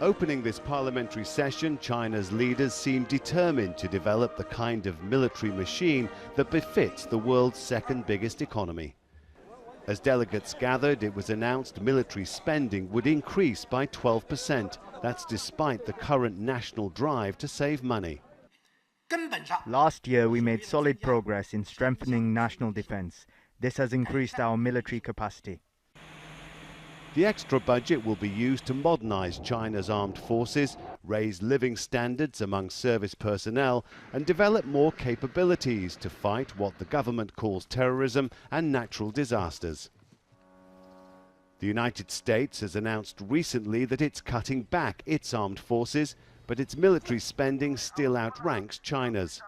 Opening this parliamentary session, China's leaders seem determined to develop the kind of military machine that befits the world's second biggest economy. As delegates gathered, it was announced military spending would increase by 12%. That's despite the current national drive to save money. Last year, we made solid progress in strengthening national defense. This has increased our military capacity. The extra budget will be used to modernize China's armed forces, raise living standards among service personnel, and develop more capabilities to fight what the government calls terrorism and natural disasters. The United States has announced recently that it's cutting back its armed forces, but its military spending still outranks China's.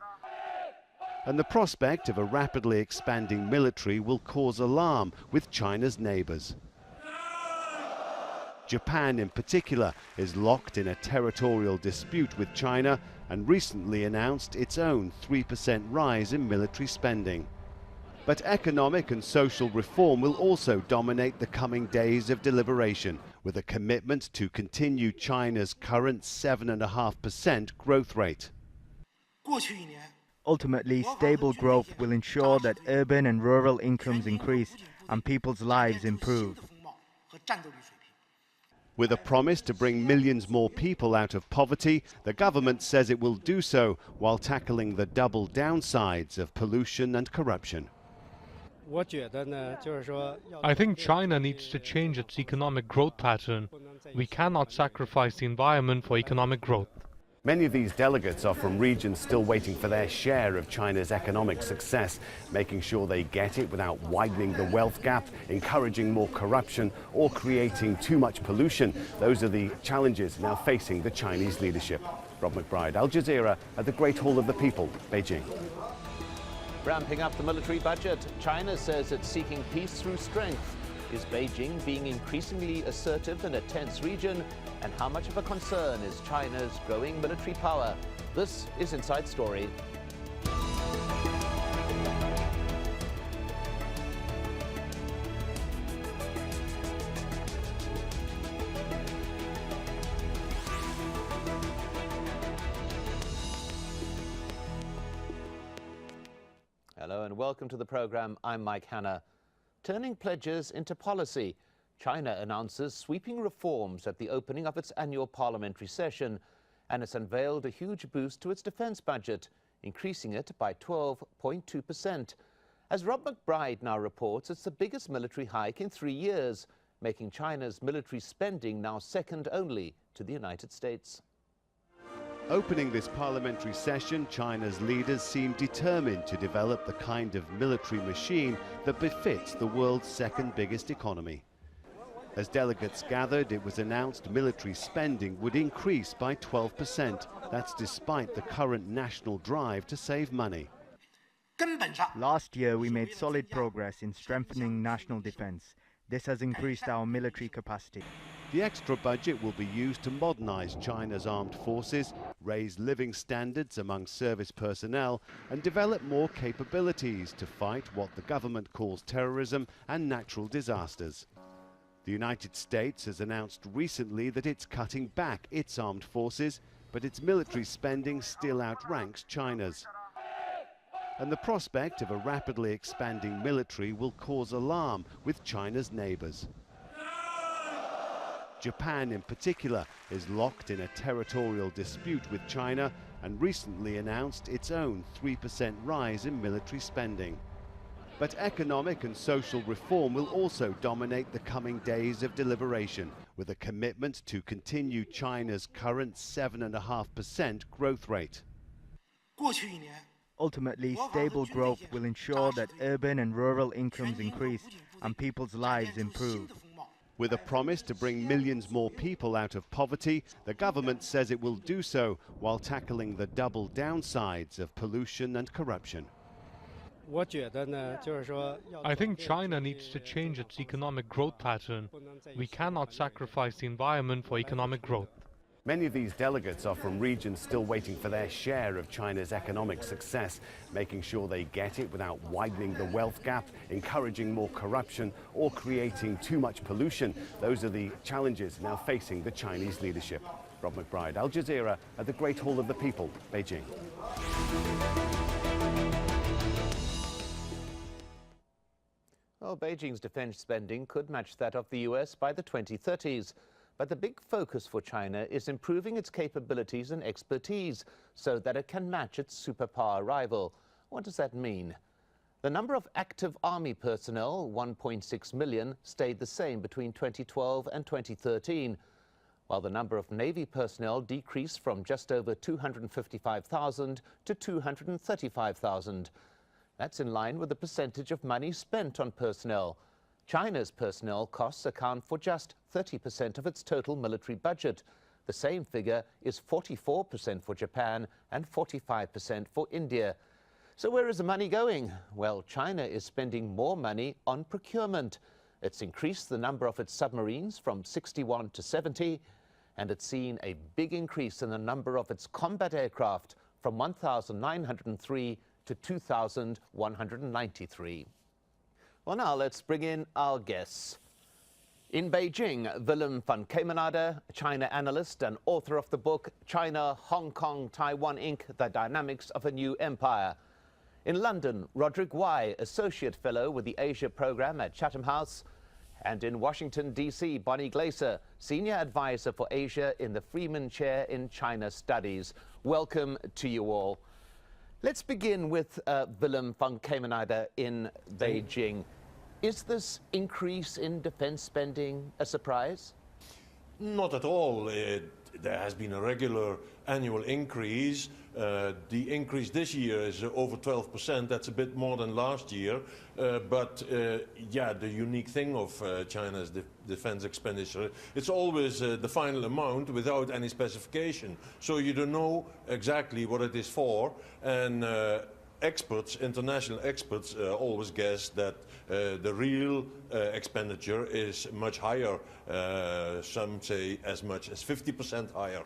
And the prospect of a rapidly expanding military will cause alarm with China's neighbors. Japan, in particular, is locked in a territorial dispute with China and recently announced its own 3% rise in military spending. But economic and social reform will also dominate the coming days of deliberation, with a commitment to continue China's current 7.5% growth rate. Ultimately, stable growth will ensure that urban and rural incomes increase and people's lives improve. With a promise to bring millions more people out of poverty, the government says it will do so while tackling the double downsides of pollution and corruption. I think China needs to change its economic growth pattern. We cannot sacrifice the environment for economic growth. Many of these delegates are from regions still waiting for their share of China's economic success, making sure they get it without widening the wealth gap, encouraging more corruption, or creating too much pollution. Those are the challenges now facing the Chinese leadership. Rob McBride, Al Jazeera, at the Great Hall of the People, Beijing. Ramping up the military budget, China says it's seeking peace through strength. Is Beijing being increasingly assertive in a tense region? And how much of a concern is China's growing military power? This is Inside Story. Hello and welcome to the program. I'm Mike Hanna. Turning pledges into policy, China announces sweeping reforms at the opening of its annual parliamentary session, and it's unveiled a huge boost to its defense budget, increasing it by 12.2%. As Rob McBride now reports, it's the biggest military hike in 3 years, making China's military spending now second only to the United States. Opening this parliamentary session, China's leaders seem determined to develop the kind of military machine that befits the world's second biggest economy. As delegates gathered, it was announced military spending would increase by 12%. That's despite the current national drive to save money. Last year, we made solid progress in strengthening national defense. This has increased our military capacity. The extra budget will be used to modernize China's armed forces, raise living standards among service personnel, and develop more capabilities to fight what the government calls terrorism and natural disasters. The United States has announced recently that it's cutting back its armed forces, but its military spending still outranks China's. And the prospect of a rapidly expanding military will cause alarm with China's neighbors. Japan, in particular, is locked in a territorial dispute with China and recently announced its own 3% rise in military spending. But economic and social reform will also dominate the coming days of deliberation, with a commitment to continue China's current 7.5% growth rate. Ultimately, stable growth will ensure that urban and rural incomes increase and people's lives improve. With a promise to bring millions more people out of poverty, the government says it will do so while tackling the double downsides of pollution and corruption. I think China needs to change its economic growth pattern. We cannot sacrifice the environment for economic growth. Many of these delegates are from regions still waiting for their share of China's economic success, making sure they get it without widening the wealth gap, encouraging more corruption, or creating too much pollution. Those are the challenges now facing the Chinese leadership. Rob McBride, Al Jazeera, at the Great Hall of the People, Beijing. Well, Beijing's defense spending could match that of the US by the 2030s. But the big focus for China is improving its capabilities and expertise so that it can match its superpower rival. What does that mean? The number of active army personnel, 1.6 million, stayed the same between 2012 and 2013, while the number of Navy personnel decreased from just over 255,000 to 235,000. That's in line with the percentage of money spent on personnel. China's personnel costs account for just 30% of its total military budget. The same figure is 44% for Japan and 45% for India. So where is the money going? Well, China is spending more money on procurement. It's increased the number of its submarines from 61 to 70, and it's seen a big increase in the number of its combat aircraft from 1,903 to 2,193. Well, now let's bring in our guests. In Beijing, Willem van Kemenade, China analyst and author of the book China, Hong Kong, Taiwan Inc. The Dynamics of a New Empire. In London, Roderick Wai, associate fellow with the Asia program at Chatham House. And in Washington, D.C., Bonnie Glaser, senior advisor for Asia in the Freeman Chair in China Studies. Welcome to you all. Let's begin with Willem van Kemenade in Beijing. Is this increase in defense spending a surprise? Not at all. There has been a regular annual increase. The increase this year is over 12%. That's a bit more than last year. But the unique thing of China's defense expenditure, it's always the final amount without any specification. So you don't know exactly what it is for. And experts, international experts, always guess that the real expenditure is much higher. Some say as much as 50% higher.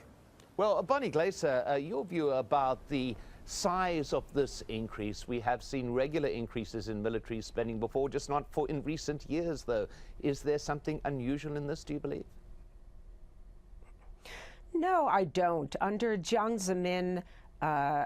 Well, Bonnie Glaser, your view about the size of this increase? We have seen regular increases in military spending before, just not for in recent years, though. Is there something unusual in this, do you believe? No, I don't. Under Jiang Zemin,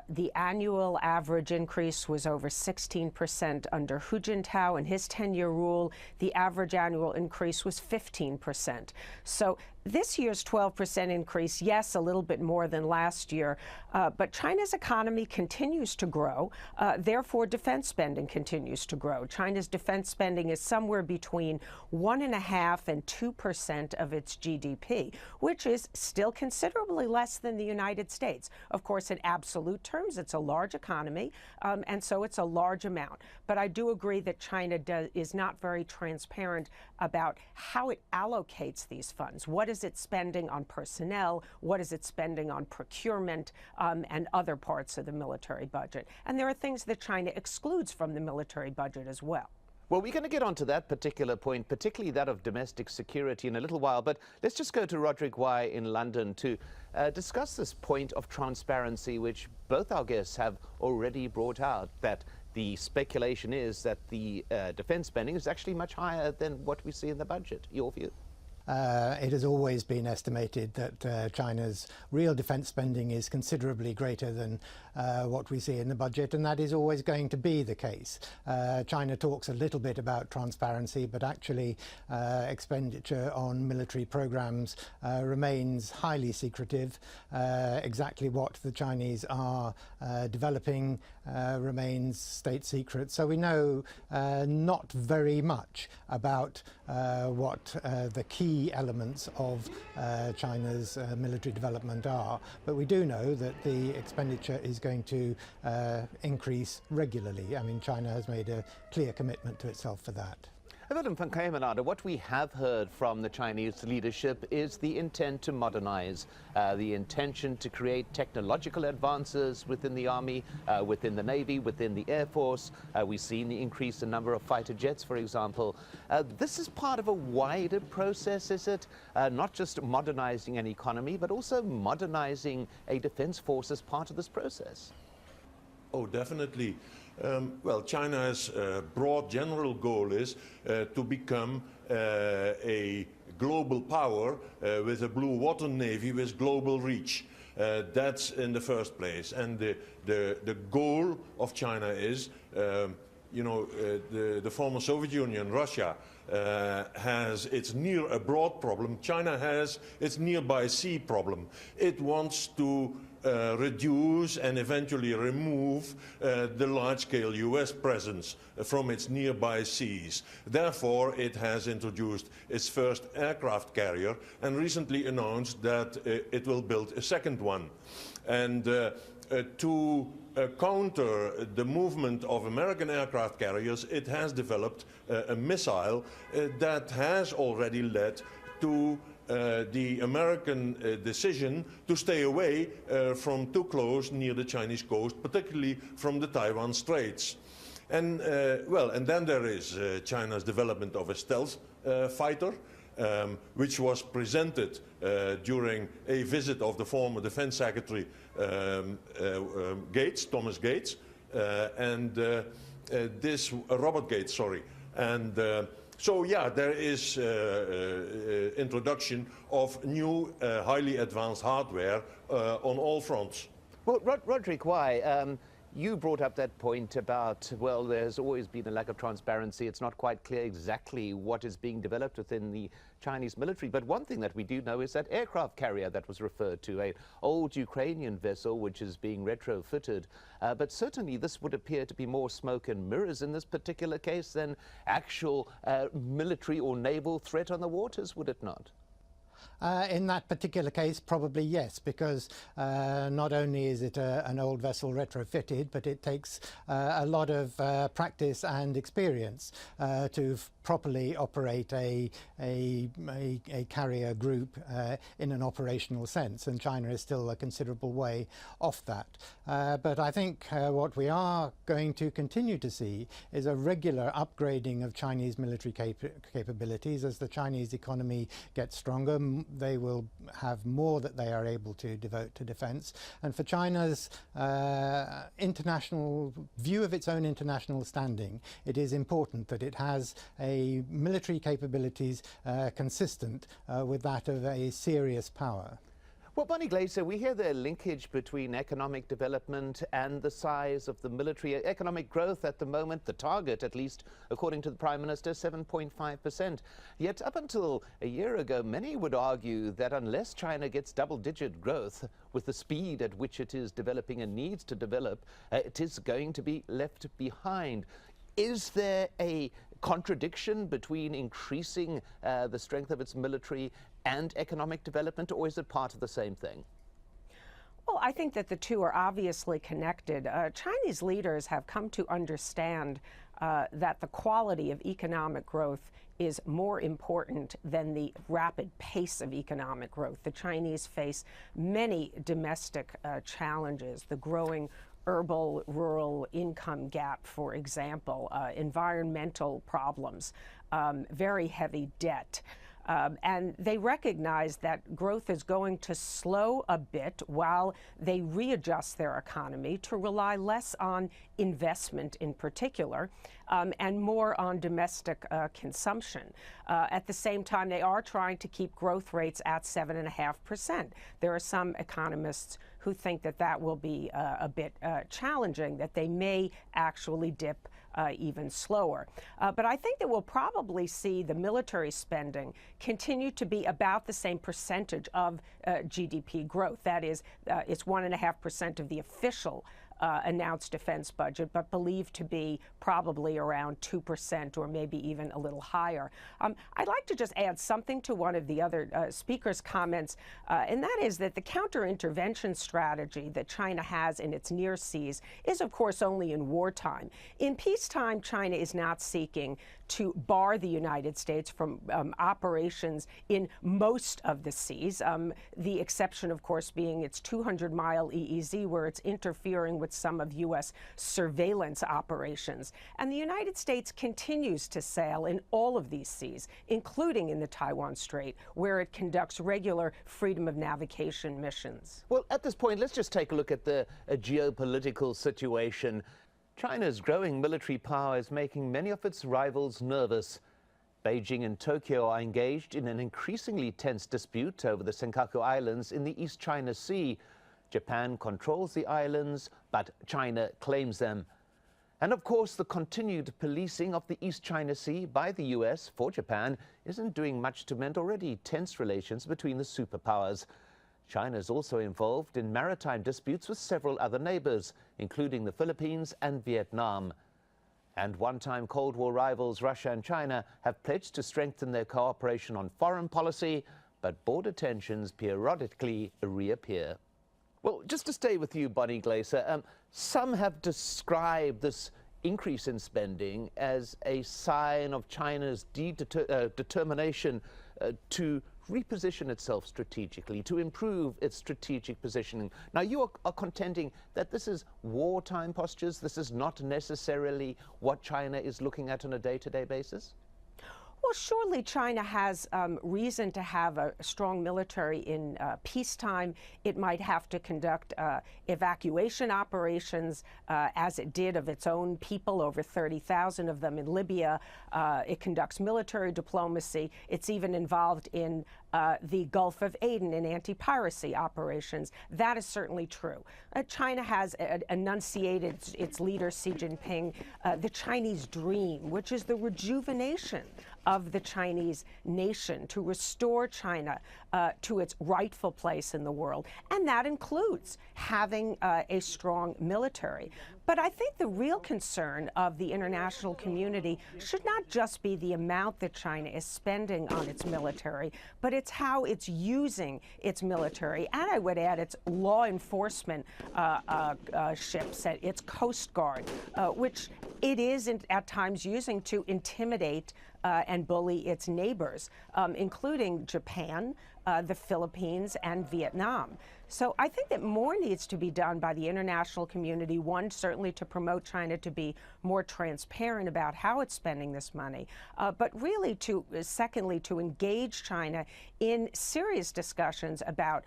the annual average increase was over 16%. Under Hu Jintao and his 10-year rule, the average annual increase was 15%. So this year's 12% increase, yes, a little bit more than last year, but China's economy continues to grow. Therefore, defense spending continues to grow. China's defense spending is somewhere between 1.5% and 2% of its GDP, which is still considerably less than the United States. Of course, in absolute terms, it's a large economy, and so it's a large amount. But I do agree that China is not very transparent about how it allocates these funds. What is it spending on personnel? What is it spending on procurement and other parts of the military budget? And there are things that China excludes from the military budget as well. Well, we're going to get onto that particular point, particularly that of domestic security, in a little while. But let's just go to Roderick Wai in London to discuss this point of transparency, which both our guests have already brought out, that the speculation is that the defense spending is actually much higher than what we see in the budget. Your view? It has always been estimated that China's real defense spending is considerably greater than what we see in the budget, and that is always going to be the case. China talks a little bit about transparency, but actually expenditure on military programs remains highly secretive. Exactly what the Chinese are developing remains state secret. So we know not very much about what the key elements of China's military development are, but we do know that the expenditure is going to increase regularly. I mean, China has made a clear commitment to itself for that. Willem van Kemenade, what we have heard from the Chinese leadership is the intent to modernize, the intention to create technological advances within the army, within the Navy, within the Air Force. We've seen the increase in number of fighter jets, for example. This is part of a wider process, is it? Not just modernizing an economy, but also modernizing a defense force as part of this process. Oh, definitely. Well, China's broad general goal is to become a global power with a blue water navy with global reach. That's in the first place. And the goal of China is, you know, the former Soviet Union, Russia, has its near abroad problem. China has its nearby sea problem. It wants to reduce and eventually remove the large-scale US presence from its nearby seas. Therefore, it has introduced its first aircraft carrier and recently announced that it will build a second one. And to counter the movement of American aircraft carriers, it has developed a missile that has already led to the American decision to stay away from too close near the Chinese coast, particularly from the Taiwan Straits. And well, and then there is China's development of a stealth fighter, which was presented during a visit of the former Defense Secretary Gates, Thomas Gates, and Robert Gates, sorry. And so, yeah, there is introduction of new, highly advanced hardware on all fronts. Well, Roderick, why? You brought up that point about, well, there's always been a lack of transparency. It's not quite clear exactly what is being developed within the Chinese military. But one thing that we do know is that aircraft carrier that was referred to, an old Ukrainian vessel which is being retrofitted. But certainly this would appear to be more smoke and mirrors in this particular case than actual military or naval threat on the waters, would it not? In that particular case, probably yes, because not only is it an old vessel retrofitted, but it takes a lot of practice and experience to properly operate a carrier group in an operational sense, and China is still a considerable way off that. But I think what we are going to continue to see is a regular upgrading of Chinese military capabilities. As the Chinese economy gets stronger, they will have more that they are able to devote to defense. And for China's international view of its own international standing, it is important that it has a military capabilities consistent with that of a serious power. Well, Bonnie Glaser, we hear the linkage between economic development and the size of the military. Economic growth at the moment, the target, at least according to the Prime Minister, 7.5%. Yet up until a year ago, many would argue that unless China gets double-digit growth with the speed at which it is developing and needs to develop, it is going to be left behind. Is there a contradiction between increasing the strength of its military and economic development, or is it part of the same thing? Well, I think that the two are obviously connected. Chinese leaders have come to understand that the quality of economic growth is more important than the rapid pace of economic growth. The Chinese face many domestic challenges, the growing urban-rural income gap, for example, environmental problems, very heavy debt. And they recognize that growth is going to slow a bit while they readjust their economy to rely less on investment in particular and more on domestic consumption. At the same time, they are trying to keep growth rates at 7.5%. There are some economists who think that that will be a bit challenging, that they may actually dip even slower. But I think that we'll probably see the military spending continue to be about the same percentage of GDP growth. That is, it's 1.5% of the official announced defense budget, but believed to be probably around 2% or maybe even a little higher. I'd like to just add something to one of the other speakers' comments, and that is that the counter-intervention strategy that China has in its near seas is, of course, only in wartime. In peacetime, China is not seeking to bar the United States from operations in most of the seas, the exception, of course, being its 200-mile EEZ, where it's interfering with some of U.S. surveillance operations. And the United States continues to sail in all of these seas, including in the Taiwan Strait, where it conducts regular freedom of navigation missions. Well, at this point, let's just take a look at the geopolitical situation. China's growing military power is making many of its rivals nervous. Beijing and Tokyo are engaged in an increasingly tense dispute over the Senkaku Islands in the East China Sea. Japan controls the islands, but China claims them. And of course, the continued policing of the East China Sea by the US for Japan isn't doing much to mend already tense relations between the superpowers. China is also involved in maritime disputes with several other neighbors, including the Philippines and Vietnam. And one-time Cold War rivals Russia and China have pledged to strengthen their cooperation on foreign policy, but border tensions periodically reappear. Well, just to stay with you, Bonnie Glaser, some have described this increase in spending as a sign of China's determination to reposition itself strategically, to improve its strategic positioning. Now, you are contending that this is wartime postures. This is not necessarily what China is looking at on a day-to-day basis? Well, surely China has reason to have a strong military in peacetime. It might have to conduct evacuation operations, as it did of its own people, over 30,000 of them in Libya. It conducts military diplomacy. It's even involved in the Gulf of Aden in anti-piracy operations. That is certainly true. China has enunciated its leader, Xi Jinping, the Chinese dream, which is the rejuvenation of the Chinese nation, to restore China to its rightful place in the world. And that includes having a strong military. But I think the real concern of the international community should not just be the amount that China is spending on its military, but it's how it's using its military, and I would add its law enforcement ships, its Coast Guard, which it is at times using to intimidate and bully its neighbors, including Japan, the Philippines, and Vietnam. So I think that more needs to be done by the international community. One, certainly to promote China to be more transparent about how it's spending this money, but really secondly, to engage China in serious discussions about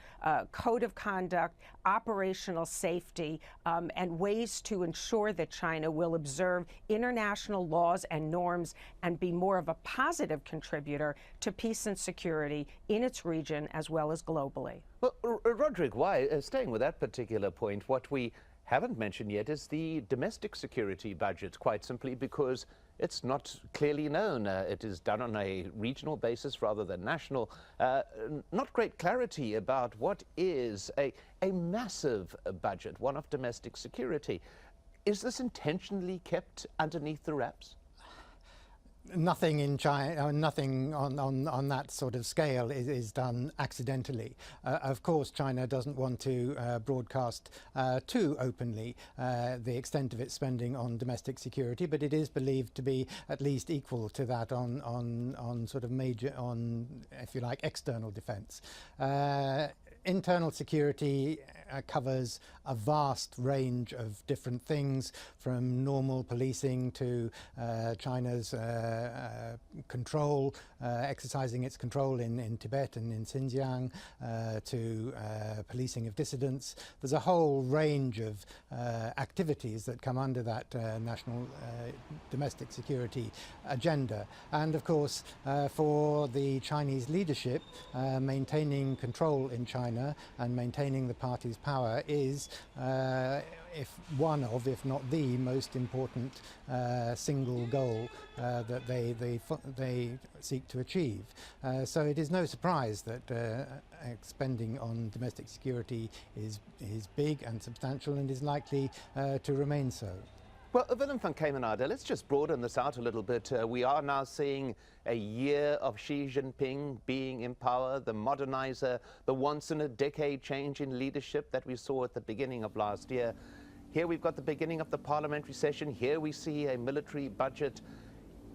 code of conduct, operational safety, and ways to ensure that China will observe international laws and norms and be more of a positive contributor to peace and security in its region as well as globally. Well, Roderick, why, staying with that particular point, what we haven't mentioned yet is the domestic security budget, quite simply because it's not clearly known. It is done on a regional basis rather than national. Not great clarity about what is a massive budget, one of domestic security. Is this intentionally kept underneath the wraps? Nothing in China, nothing on that sort of scale is done accidentally. Of course, China doesn't want to broadcast too openly the extent of its spending on domestic security, but it is believed to be at least equal to that on sort of major, if you like, external defence. Internal security covers a vast range of different things, from normal policing to China's control, exercising its control in Tibet and in Xinjiang, to policing of dissidents. There's a whole range of activities that come under that national domestic security agenda. And of course, for the Chinese leadership, maintaining control in China China and maintaining the party's power is if one of, if not the most important single goal that they seek to achieve. So it is no surprise that spending on domestic security is big and substantial and is likely to remain so. Well, Willem van Kemenade, let's just broaden this out a little bit. We are now seeing a year of Xi Jinping being in power, the modernizer, the once-in-a-decade change in leadership that we saw at the beginning of last year. Here we've got the beginning of the parliamentary session. Here we see a military budget.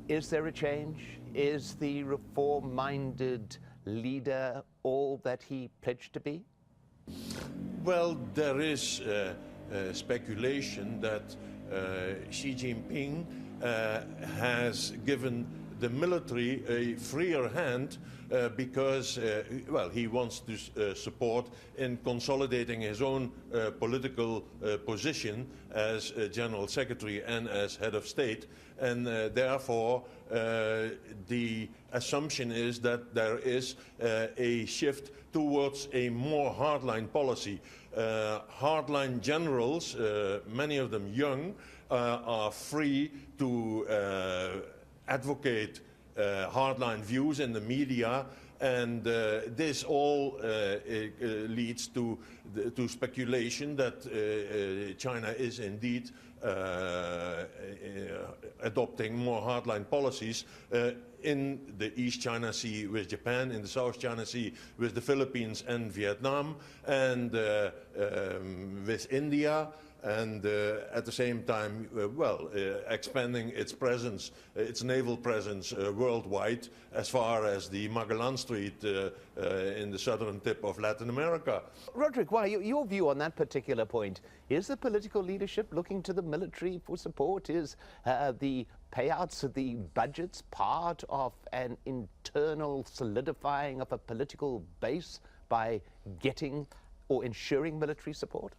Is there a change? Is the reform-minded leader all that he pledged to be? Well, there is speculation that Xi Jinping has given the military a freer hand because, well, he wants to support in consolidating his own political position as General Secretary and as Head of State. And therefore, the assumption is that there is a shift towards a more hardline policy. Hardline generals, many of them young, are free to advocate hardline views in the media, and this all leads to speculation that China is indeed adopting more hardline policies in the East China Sea with Japan, in the South China Sea with the Philippines and Vietnam, and with India, and at the same time, expanding its presence, its naval presence worldwide, as far as the Magellan Strait in the southern tip of Latin America. Roderick, well, your view on that particular point. Is the political leadership looking to the military for support? Is the payouts of the budgets part of an internal solidifying of a political base by getting or ensuring military support?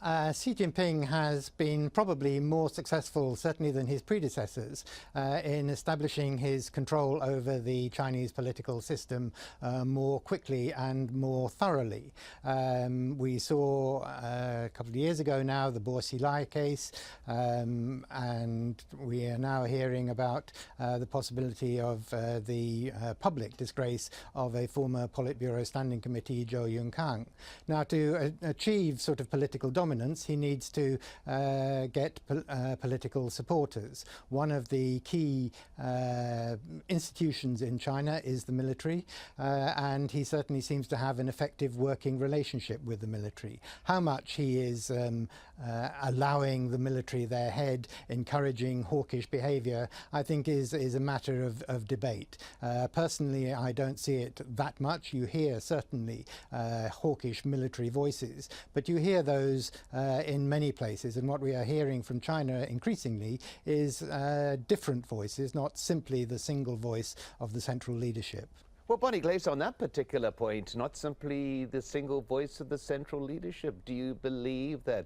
Xi Jinping has been probably more successful, certainly than his predecessors, in establishing his control over the Chinese political system more quickly and more thoroughly. We saw a couple of years ago now the Bo Xilai case, and we are now hearing about the possibility of the public disgrace of a former Politburo Standing Committee, Zhou Yongkang. Now, to achieve sort of political dominance, he needs to get political supporters. One of the key institutions in China is the military, and he certainly seems to have an effective working relationship with the military. How much he is allowing the military their head, encouraging hawkish behaviour, I think is a matter of debate. Personally, I don't see it that much. You hear certainly hawkish military voices, but you hear those in many places, and what we are hearing from China increasingly is different voices, not simply the single voice of the central leadership. Well, Bonnie Glaser, on that particular point, not simply the single voice of the central leadership, do you believe that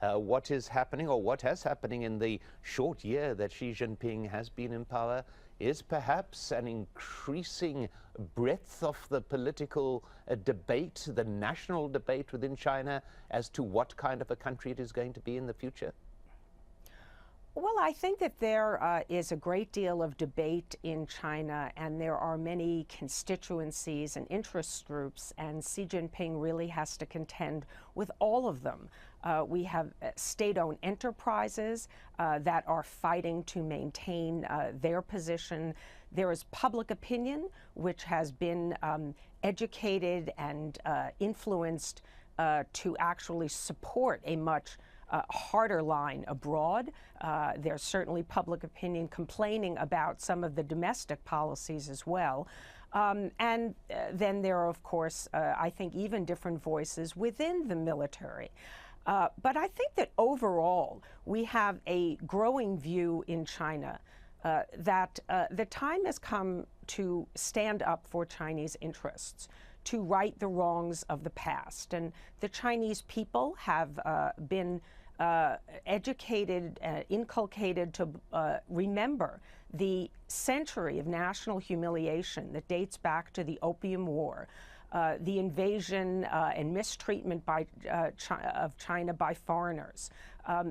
what is happening, or what has happening in the short year that Xi Jinping has been in power, is perhaps an increasing breadth of the political debate, the national debate within China, as to what kind of a country it is going to be in the future? Well, I think that there is a great deal of debate in China, and there are many constituencies and interest groups, and Xi Jinping really has to contend with all of them. We have state-owned enterprises that are fighting to maintain their position. There is public opinion, which has been educated and influenced to actually support a much harder line abroad. There's certainly public opinion complaining about some of the domestic policies as well. And then there are, of course, I think even different voices within the military. But I think that overall, we have a growing view in China that the time has come to stand up for Chinese interests, to right the wrongs of the past. And the Chinese people have been educated, inculcated to remember the century of national humiliation that dates back to the Opium War. the invasion and mistreatment of China by foreigners,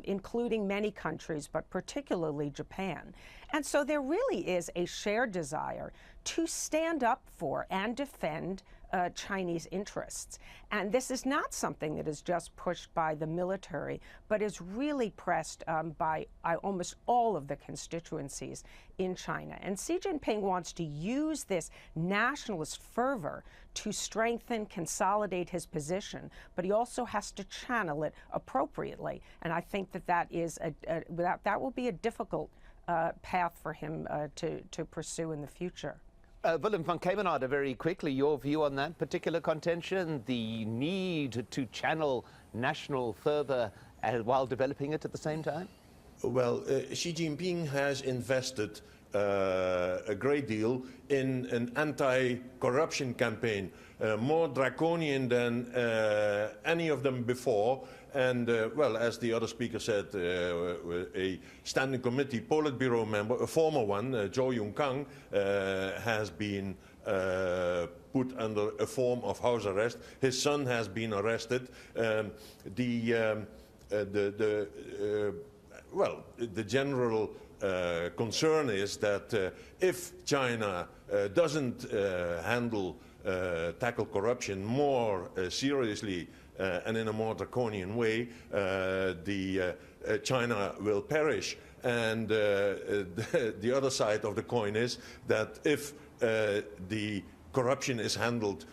including many countries, but particularly Japan. And so there really is a shared desire to stand up for and defend Chinese interests. And this is not something that is just pushed by the military, but is really pressed by almost all of the constituencies in China. And Xi Jinping wants to use this nationalist fervor to strengthen, consolidate his position, but he also has to channel it appropriately. And I think that that will be a difficult path for him to pursue in the future. Willem van Kemenade, very quickly, your view on that particular contention, the need to channel national fervor while developing it at the same time? Well, Xi Jinping has invested a great deal in an anti-corruption campaign, more draconian than any of them before. And, well, as the other speaker said, a standing committee Politburo member, a former one, Zhou Yongkang, has been put under a form of house arrest. His son has been arrested. The general concern is that if China doesn't tackle corruption more seriously and in a more draconian way, China will perish. And the other side of the coin is that if the corruption is handled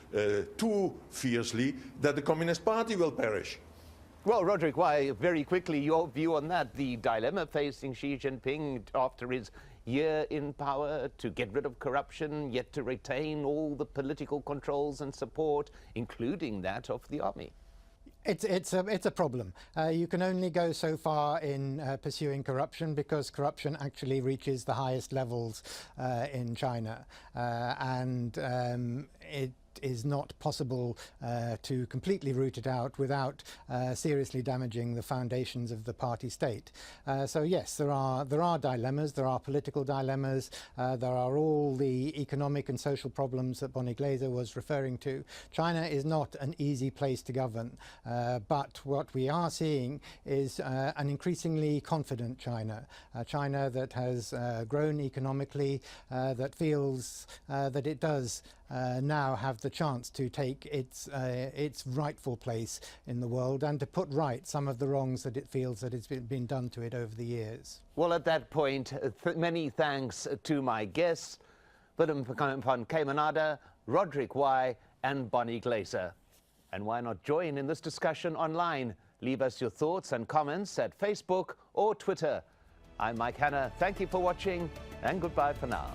too fiercely, that the Communist Party will perish. Well, Roderick, why, very quickly, your view on that, the dilemma facing Xi Jinping after his year in power to get rid of corruption, yet to retain all the political controls and support, including that of the army. It's a problem. You can only go so far in pursuing corruption because corruption actually reaches the highest levels in China, and it is not possible to completely root it out without seriously damaging the foundations of the party state. So yes, there are dilemmas, there are political dilemmas, there are all the economic and social problems that Bonnie Glaser was referring to. China is not an easy place to govern, but what we are seeing is an increasingly confident China, a China that has grown economically, that feels that it does now have the chance to take its rightful place in the world and to put right some of the wrongs that it feels that it's been done to it over the years. Well, at that point, many thanks to my guests, Willem van Kemenade, Roderick Y, and Bonnie Glaser. And why not join in this discussion online? Leave us your thoughts and comments at Facebook or Twitter. I'm Mike Hanna. Thank you for watching, and goodbye for now.